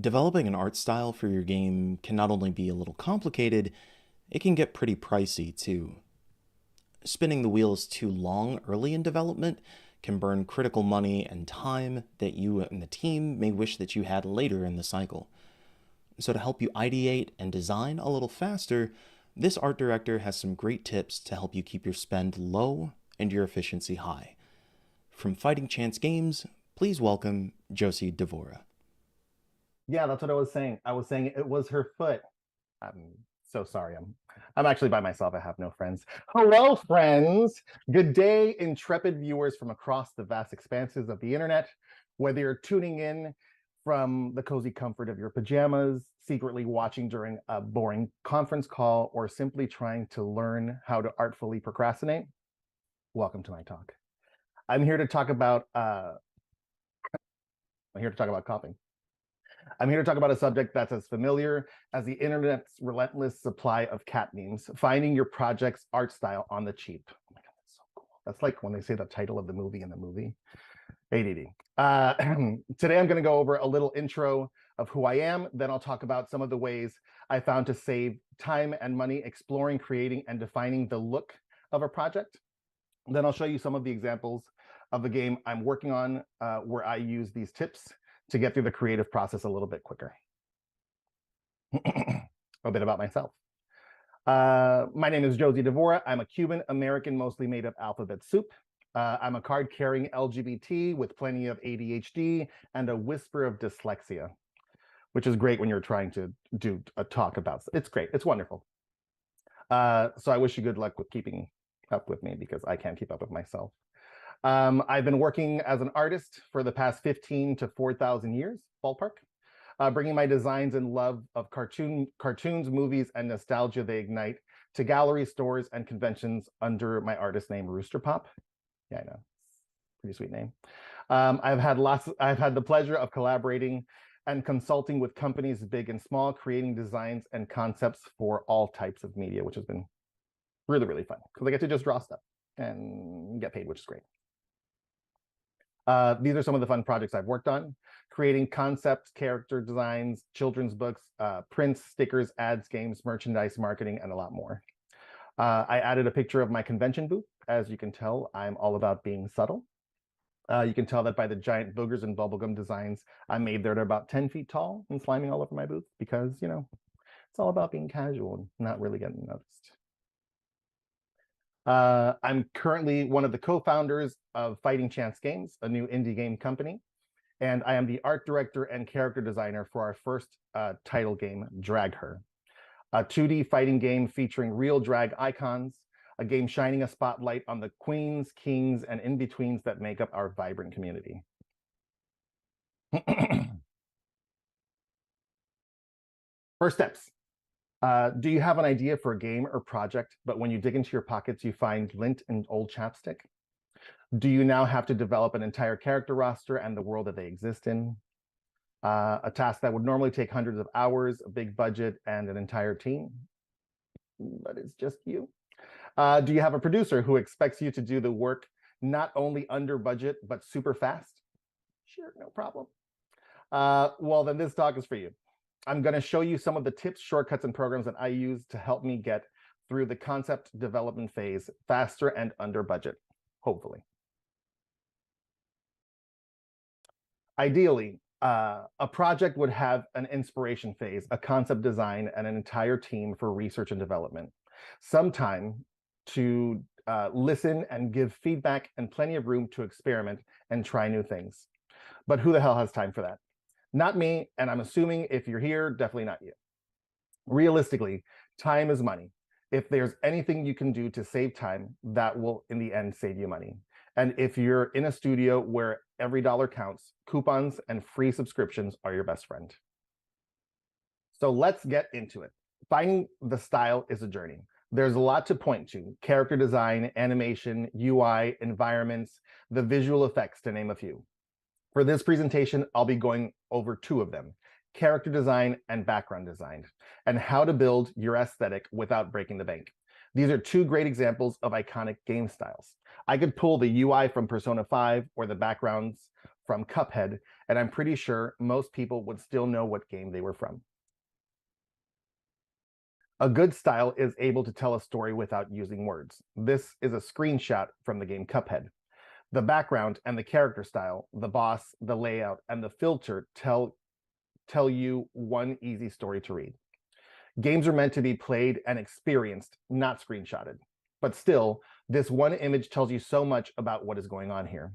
Developing an art style for your game can not only be a little complicated, it can get pretty pricey too. Spinning the wheels too long early in development can burn critical money and time that you and the team may wish that you had later in the cycle. So, to help you ideate and design a little faster, this art director has some great tips to help you keep your spend low and your efficiency high. From Fighting Chance Games, please welcome Josie Devora. Yeah, that's what I was saying. I was saying it was her foot. I'm so sorry. I'm actually by myself. I have no friends. Hello, friends. Good day, intrepid viewers from across the vast expanses of the internet. Whether you're tuning in from the cozy comfort of your pajamas, secretly watching during a boring conference call, or simply trying to learn how to artfully procrastinate, welcome to my talk. I'm here to talk about copying. I'm here to talk about a subject that's as familiar as the internet's relentless supply of cat memes, finding your project's art style on the cheap. Oh my God, that's so cool. That's like when they say the title of the movie in the movie. ADD. Today, I'm going to go over a little intro of who I am. Then I'll talk about some of the ways I found to save time and money exploring, creating, and defining the look of a project. Then I'll show you some of the examples of the game I'm working on where I use these tips to get through the creative process a little bit quicker. A bit about myself. My name is Josie Devora. I'm a Cuban American, mostly made of alphabet soup. I'm a card-carrying LGBT with plenty of ADHD and a whisper of dyslexia, which is great when you're trying to do a talk about it. It's great. It's wonderful. So I wish you good luck with keeping up with me because I can't keep up with myself. I've been working as an artist for the past 15 to 4,000 years, ballpark, bringing my designs and love of cartoons, movies, and nostalgia they ignite to galleries, stores, and conventions under my artist name, Rooster Pop. Yeah, I know, pretty sweet name. I've had the pleasure of collaborating and consulting with companies big and small, creating designs and concepts for all types of media, which has been really, really fun because I get to just draw stuff and get paid, which is great. These are some of the fun projects I've worked on: creating concepts, character designs, children's books, prints, stickers, ads, games, merchandise, marketing, and a lot more. I added a picture of my convention booth. As you can tell, I'm all about being subtle. You can tell that by the giant boogers and bubblegum designs I made there. They're about 10 feet tall and sliming all over my booth because, you know, it's all about being casual and not really getting noticed. I'm currently one of the co-founders of Fighting Chance Games, a new indie game company, and I am the art director and character designer for our first title game, Drag Her, a 2D fighting game featuring real drag icons, a game shining a spotlight on the queens, kings, and in-betweens that make up our vibrant community. First steps. Do you have an idea for a game or project, but when you dig into your pockets, you find lint and old chapstick? Do you now have to develop an entire character roster and the world that they exist in? A task that would normally take hundreds of hours, a big budget, and an entire team, but it's just you. Do you have a producer who expects you to do the work not only under budget, but super fast? Sure, no problem. Well, then this talk is for you. I'm going to show you some of the tips, shortcuts, and programs that I use to help me get through the concept development phase faster and under budget, hopefully. Ideally, a project would have an inspiration phase, a concept design, and an entire team for research and development. Some time to listen and give feedback and plenty of room to experiment and try new things. But who the hell has time for that? Not me, and I'm assuming if you're here, definitely not you. Realistically, time is money. If there's anything you can do to save time, that will in the end save you money. And if you're in a studio where every dollar counts, coupons and free subscriptions are your best friend. So let's get into it. Finding the style is a journey. There's a lot to point to: character design, animation, UI, environments, the visual effects, to name a few. For this presentation, I'll be going over two of them: character design and background design, and how to build your aesthetic without breaking the bank. These are two great examples of iconic game styles. I could pull the UI from Persona 5 or the backgrounds from Cuphead, and I'm pretty sure most people would still know what game they were from. A good style is able to tell a story without using words. This is a screenshot from the game Cuphead. The background and the character style, the boss, the layout, and the filter tell you one easy story to read. Games are meant to be played and experienced, not screenshotted. But still, this one image tells you so much about what is going on here.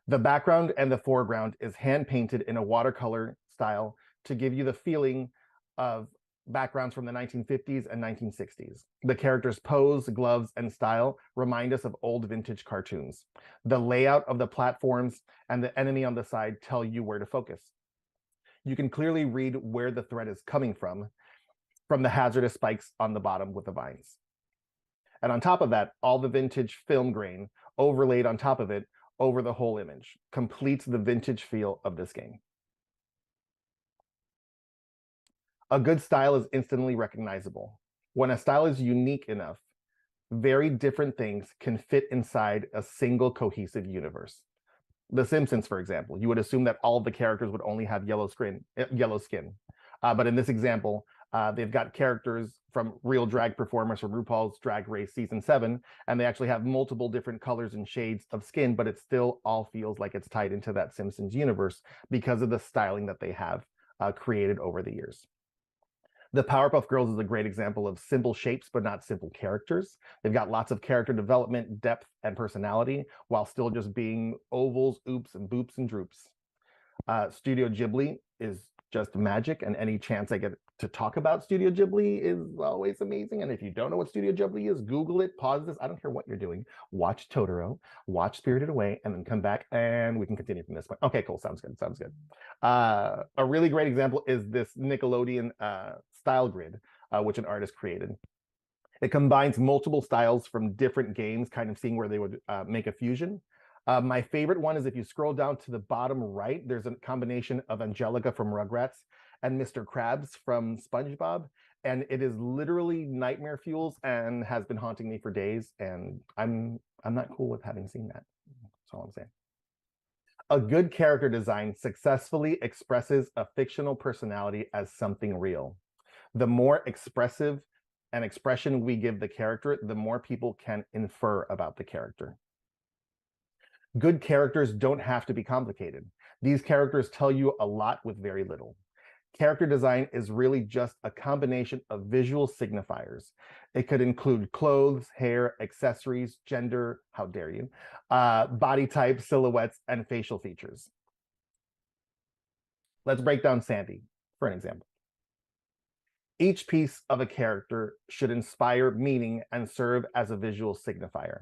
The background and the foreground is hand painted in a watercolor style to give you the feeling of backgrounds from the 1950s and 1960s. The characters' pose, gloves, and style remind us of old vintage cartoons. The layout of the platforms and the enemy on the side tell you where to focus. You can clearly read where the threat is coming from the hazardous spikes on the bottom with the vines. And on top of that, all the vintage film grain overlaid on top of it over the whole image completes the vintage feel of this game. A good style is instantly recognizable. When a style is unique enough, very different things can fit inside a single cohesive universe. The Simpsons, for example, you would assume that all of the characters would only have yellow skin. But in this example, they've got characters from real drag performers from RuPaul's Drag Race Season 7, and they actually have multiple different colors and shades of skin, but it still all feels like it's tied into that Simpsons universe because of the styling that they have created over the years. The Powerpuff Girls is a great example of simple shapes, but not simple characters. They've got lots of character development, depth, and personality, while still just being ovals, oops, and boops, and droops. Studio Ghibli is just magic, and any chance I get to talk about Studio Ghibli is always amazing. And if you don't know what Studio Ghibli is, Google it, pause this. I don't care what you're doing. Watch Totoro, watch Spirited Away, and then come back and we can continue from this point. Okay, cool. Sounds good. Sounds good. A really great example is this Nickelodeon style grid, which an artist created. It combines multiple styles from different games, kind of seeing where they would make a fusion. My favorite one is if you scroll down to the bottom right, there's a combination of Angelica from Rugrats and Mr. Krabs from SpongeBob. And it is literally nightmare fuels and has been haunting me for days. And I'm not cool with having seen that. That's all I'm saying. A good character design successfully expresses a fictional personality as something real. The more expressive an expression we give the character, the more people can infer about the character. Good characters don't have to be complicated. These characters tell you a lot with very little. Character design is really just a combination of visual signifiers. It could include clothes, hair, accessories, gender, how dare you, body type, silhouettes, and facial features. Let's break down Sandy for an example. Each piece of a character should inspire meaning and serve as a visual signifier.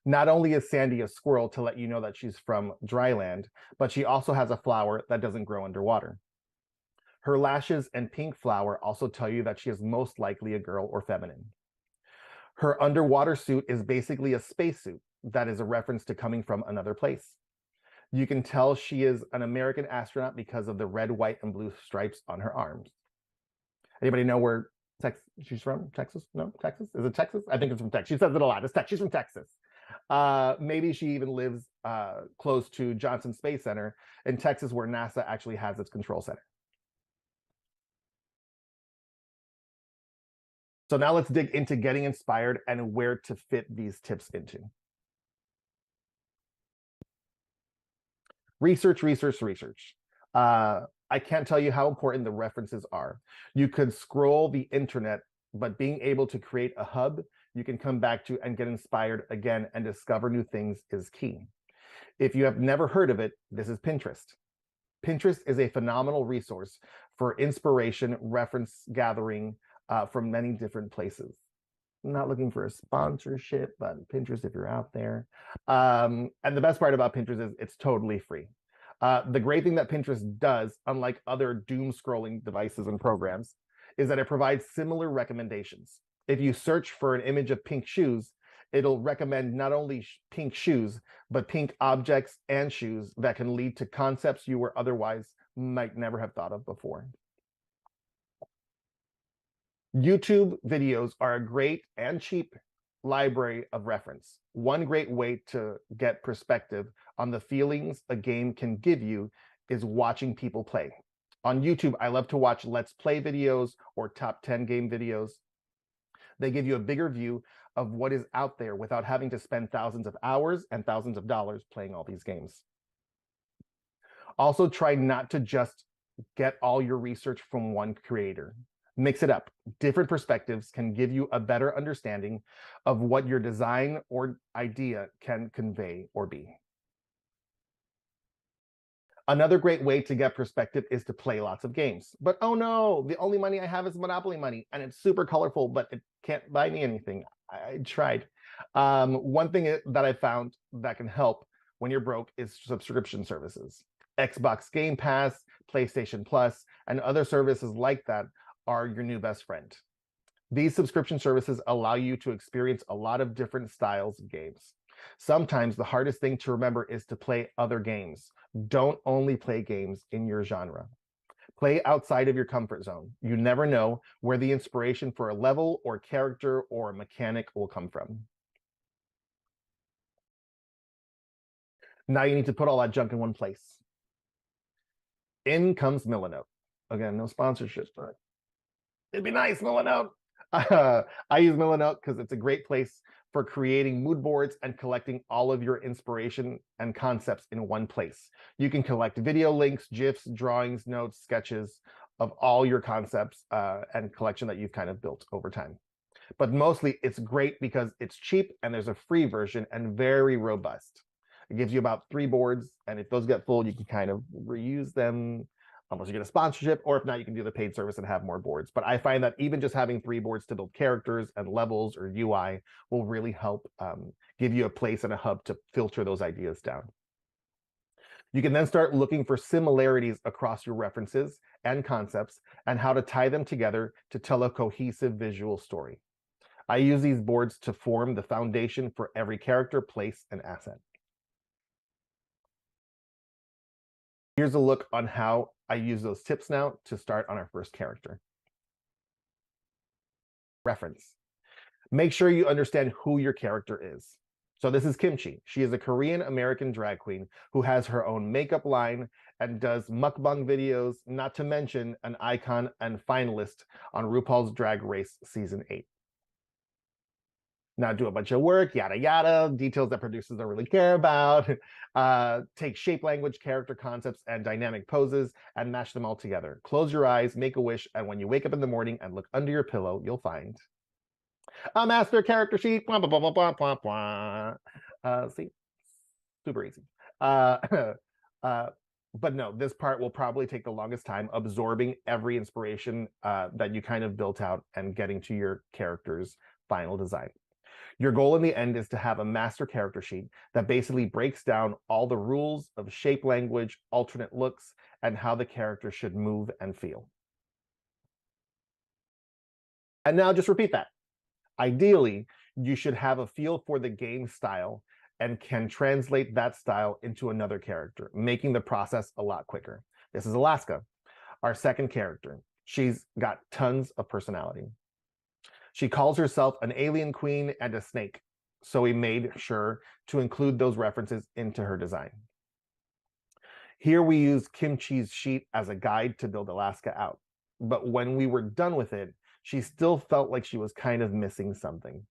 Not only is Sandy a squirrel to let you know that she's from dryland, but she also has a flower that doesn't grow underwater. Her lashes and pink flower also tell you that she is most likely a girl or feminine. Her underwater suit is basically a spacesuit that is a reference to coming from another place. You can tell she is an American astronaut because of the red, white, and blue stripes on her arms. Anybody know where she's from? Texas? No, Texas? Is it Texas? I think it's from Texas. She says it a lot. She's from Texas. Maybe she even lives close to Johnson Space Center in Texas, where NASA actually has its control center. So now let's dig into getting inspired and where to fit these tips into. Research, research, research. I can't tell you how important the references are. You could scroll the internet, but being able to create a hub you can come back to and get inspired again and discover new things is key. If you have never heard of it, this is Pinterest. Pinterest is a phenomenal resource for inspiration, reference gathering from many different places. I'm not looking for a sponsorship, but Pinterest, if you're out there. And the best part about Pinterest is it's totally free. The great thing that Pinterest does, unlike other doom scrolling devices and programs, is that it provides similar recommendations. If you search for an image of pink shoes, it'll recommend not only pink shoes, but pink objects and shoes that can lead to concepts you were otherwise might never have thought of before. YouTube videos are a great and cheap library of reference. One great way to get perspective on the feelings a game can give you is watching people play. On YouTube, I love to watch Let's Play videos or top 10 game videos. They give you a bigger view of what is out there without having to spend thousands of hours and thousands of dollars playing all these games. Also, try not to just get all your research from one creator. Mix it up. Different perspectives can give you a better understanding of what your design or idea can convey or be. Another great way to get perspective is to play lots of games. But oh no, the only money I have is Monopoly money, and it's super colorful, but it can't buy me anything. I tried. One thing that I found that can help when you're broke is subscription services. Xbox Game Pass, PlayStation Plus, and other services like that are your new best friend. These subscription services allow you to experience a lot of different styles of games. Sometimes the hardest thing to remember is to play other games. Don't only play games in your genre. Play outside of your comfort zone. You never know where the inspiration for a level or character or mechanic will come from. Now you need to put all that junk in one place. In comes Milanote. Again, no sponsorship, but it'd be nice, Milanote. I use Milanote because it's a great place for creating mood boards and collecting all of your inspiration and concepts in one place. You can collect video links, GIFs, drawings, notes, sketches of all your concepts and collection that you've kind of built over time. But mostly it's great because it's cheap and there's a free version and very robust. It gives you about 3 boards, and if those get full, you can kind of reuse them unless you get a sponsorship, or if not, you can do the paid service and have more boards. But I find that even just having 3 boards to build characters and levels or UI will really help give you a place and a hub to filter those ideas down. You can then start looking for similarities across your references and concepts and how to tie them together to tell a cohesive visual story. I use these boards to form the foundation for every character, place, and asset. Here's a look on how I use those tips now to start on our first character. Reference. Make sure you understand who your character is. So this is Kimchi. She is a Korean American drag queen who has her own makeup line and does mukbang videos, not to mention an icon and finalist on RuPaul's Drag Race Season 8. Now do a bunch of work, yada yada, details that producers don't really care about. Take shape language, character concepts, and dynamic poses and mash them all together. Close your eyes, make a wish, and when you wake up in the morning and look under your pillow, you'll find a master character sheet. Blah, blah, blah, blah, blah, blah. See, super easy. But no, this part will probably take the longest time, absorbing every inspiration that you kind of built out and getting to your character's final design. Your goal in the end is to have a master character sheet that basically breaks down all the rules of shape language, alternate looks, and how the character should move and feel. And now just repeat that. Ideally, you should have a feel for the game style and can translate that style into another character, making the process a lot quicker. This is Alaska, our second character. She's got tons of personality. She calls herself an alien queen and a snake, so we made sure to include those references into her design. Here we use Kimchi's sheet as a guide to build Alaska out, but when we were done with it, she still felt like she was kind of missing something.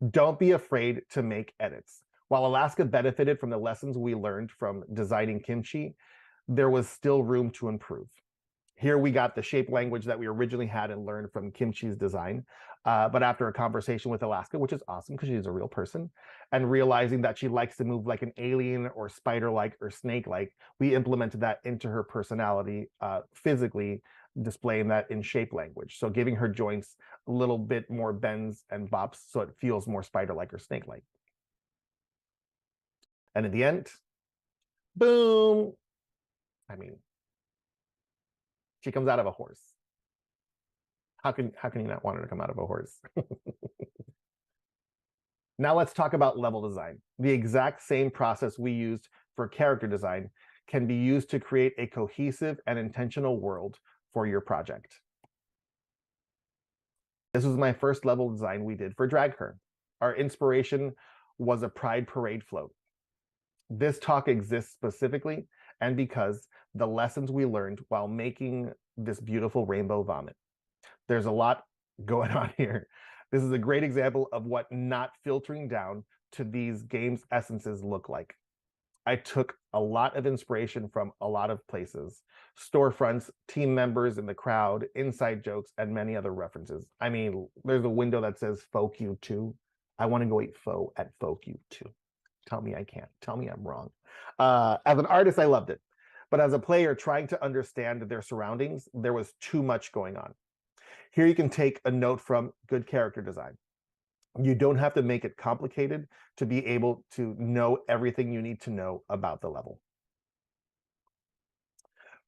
Don't be afraid to make edits. While Alaska benefited from the lessons we learned from designing Kimchi, there was still room to improve. Here we got the shape language that we originally had and learned from Kimchi's design. But after a conversation with Alaska, which is awesome because she's a real person, and realizing that she likes to move like an alien or spider-like or snake-like, we implemented that into her personality, physically displaying that in shape language. So giving her joints a little bit more bends and bops so it feels more spider-like or snake-like. And in the end, boom. I mean, she comes out of a horse. How can you not want her to come out of a horse? Now let's talk about level design. The exact same process we used for character design can be used to create a cohesive and intentional world for your project. This was my first level design we did for Drag Her. Our inspiration was a Pride Parade float. This talk exists specifically and because the lessons we learned while making this beautiful rainbow vomit. There's a lot going on here. This is a great example of what not filtering down to these games' essences look like. I took a lot of inspiration from a lot of places, storefronts, team members in the crowd, inside jokes, and many other references. I mean, there's a window that says Folk You 2. I want to go eat pho at Folk You 2. Tell me I can't. Tell me I'm wrong. As an artist, I loved it. But as a player trying to understand their surroundings, there was too much going on. Here you can take a note from good character design. You don't have to make it complicated to be able to know everything you need to know about the level.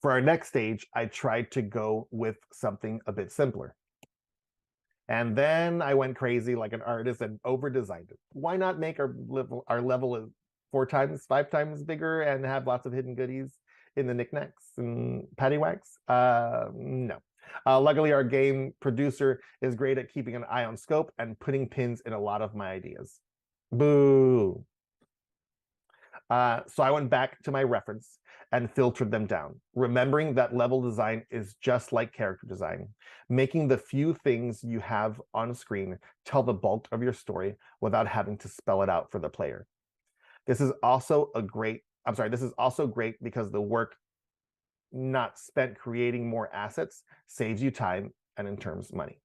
For our next stage, I tried to go with something a bit simpler. And then I went crazy like an artist and over-designed it. Why not make our level 4 times, 5 times bigger and have lots of hidden goodies in the knickknacks and paddywhacks? No. Luckily, our game producer is great at keeping an eye on scope and putting pins in a lot of my ideas. Boo. So I went back to my reference and filtered them down, remembering that level design is just like character design, making the few things you have on screen tell the bulk of your story without having to spell it out for the player. This is also great because the work not spent creating more assets saves you time and in terms money.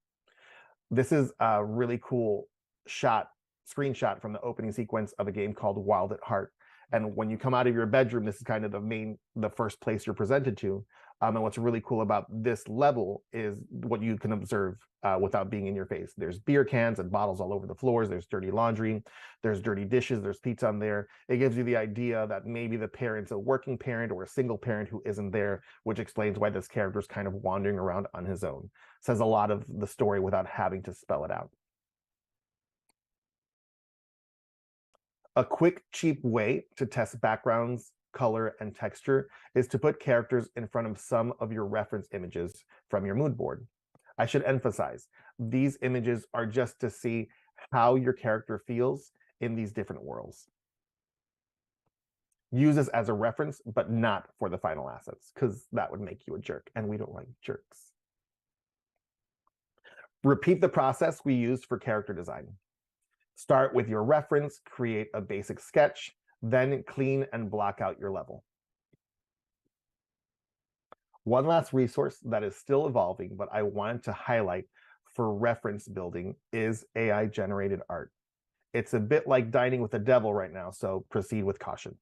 This is a really cool screenshot from the opening sequence of a game called Wild at Heart. And when you come out of your bedroom, this is kind of the first place you're presented to. And what's really cool about this level is what you can observe without being in your face. There's beer cans and bottles all over the floors. There's dirty laundry. There's dirty dishes. There's pizza on there. It gives you the idea that maybe the parent's a working parent or a single parent who isn't there, which explains why this character is kind of wandering around on his own. Says a lot of the story without having to spell it out. A quick, cheap way to test backgrounds, color, and texture is to put characters in front of some of your reference images from your mood board. I should emphasize, these images are just to see how your character feels in these different worlds. Use this as a reference, but not for the final assets, because that would make you a jerk, and we don't like jerks. Repeat the process we used for character design. Start with your reference, create a basic sketch, then clean and block out your level. One last resource that is still evolving, but I wanted to highlight for reference building is AI-generated art. It's a bit like dining with the devil right now, so proceed with caution.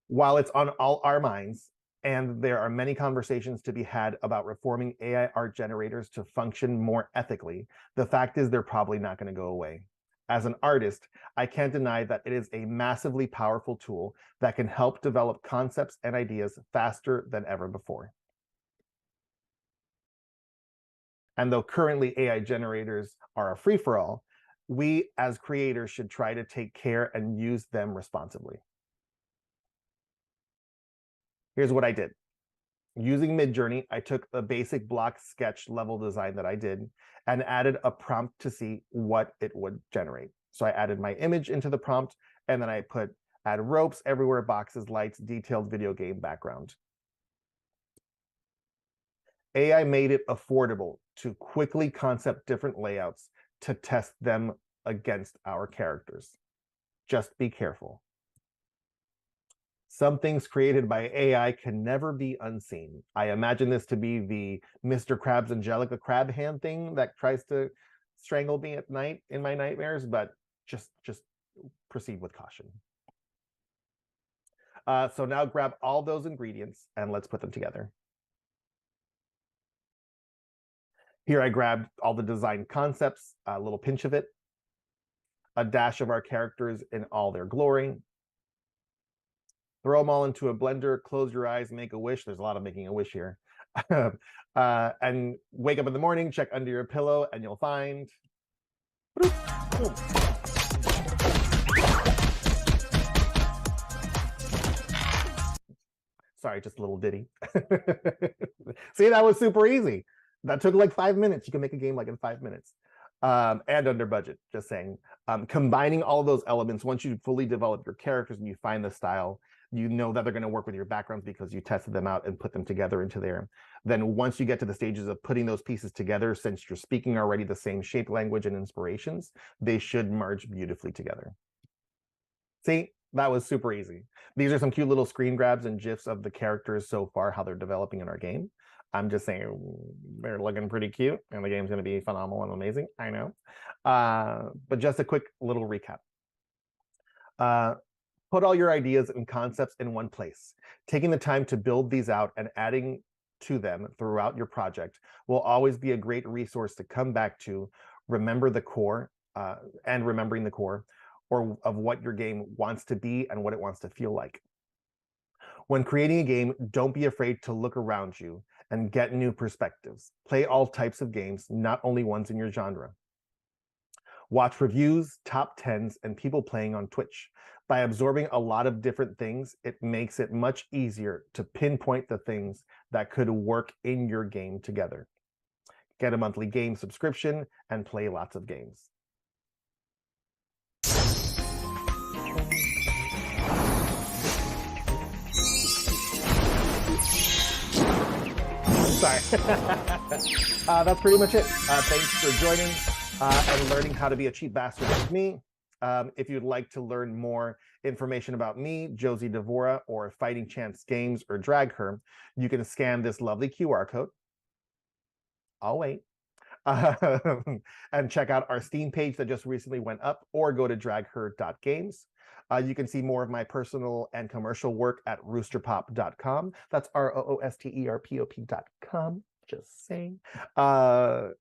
While it's on all our minds, and there are many conversations to be had about reforming AI art generators to function more ethically, the fact is they're probably not going to go away. As an artist, I can't deny that it is a massively powerful tool that can help develop concepts and ideas faster than ever before. And though currently AI generators are a free-for-all, we as creators should try to take care and use them responsibly. Here's what I did. Using Midjourney, I took a basic block sketch level design that I did and added a prompt to see what it would generate. So I added my image into the prompt, and then I add ropes everywhere, boxes, lights, detailed video game background. AI made it affordable to quickly concept different layouts to test them against our characters. Just be careful. Some things created by AI can never be unseen. I imagine this to be the Mr. Krabs Angelica crab hand thing that tries to strangle me at night in my nightmares, but just proceed with caution. So now grab all those ingredients and let's put them together. Here I grabbed all the design concepts, a little pinch of it, a dash of our characters in all their glory. Throw them all into a blender, close your eyes, make a wish. There's a lot of making a wish here. And wake up in the morning, check under your pillow, and you'll find... Sorry, just a little ditty. See, that was super easy. That took like 5 minutes. You can make a game like in 5 minutes. And under budget, just saying. Combining all of those elements, once you fully develop your characters and you find the style, you know that they're going to work with your backgrounds because you tested them out and put them together into there. Then once you get to the stages of putting those pieces together, since you're speaking already the same shape, language, and inspirations, they should merge beautifully together. See, that was super easy. These are some cute little screen grabs and GIFs of the characters so far, how they're developing in our game. I'm just saying they're looking pretty cute and the game's going to be phenomenal and amazing. I know. But just a quick little recap. Put all your ideas and concepts in one place. Taking the time to build these out and adding to them throughout your project will always be a great resource to come back to, remember the core and remembering the core or of what your game wants to be and what it wants to feel like. When creating a game, don't be afraid to look around you and get new perspectives. Play all types of games, not only ones in your genre. Watch reviews, top 10s, and people playing on Twitch. By absorbing a lot of different things, it makes it much easier to pinpoint the things that could work in your game together. Get a monthly game subscription and play lots of games. Sorry. That's pretty much it. Thanks for joining and learning how to be a cheap bastard like me. If you'd like to learn more information about me, Josie Devora, or Fighting Chance Games, or Drag Her, you can scan this lovely QR code. I'll wait. And check out our Steam page that just recently went up, or go to dragher.games. You can see more of my personal and commercial work at roosterpop.com. That's roosterpop.com. Just saying. And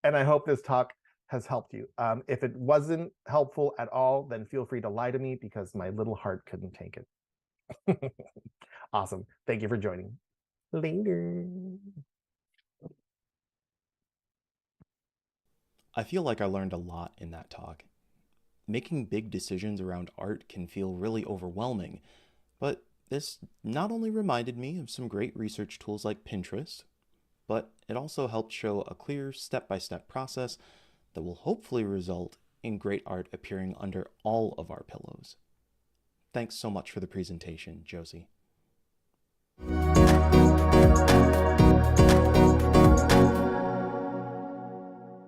I hope this talk has helped you. If it wasn't helpful at all, then feel free to lie to me because my little heart couldn't take it. Awesome. Thank you for joining. Later. I feel like I learned a lot in that talk. Making big decisions around art can feel really overwhelming, but this not only reminded me of some great research tools like Pinterest, but it also helped show a clear step-by-step process that will hopefully result in great art appearing under all of our pillows. Thanks so much for the presentation, Josie.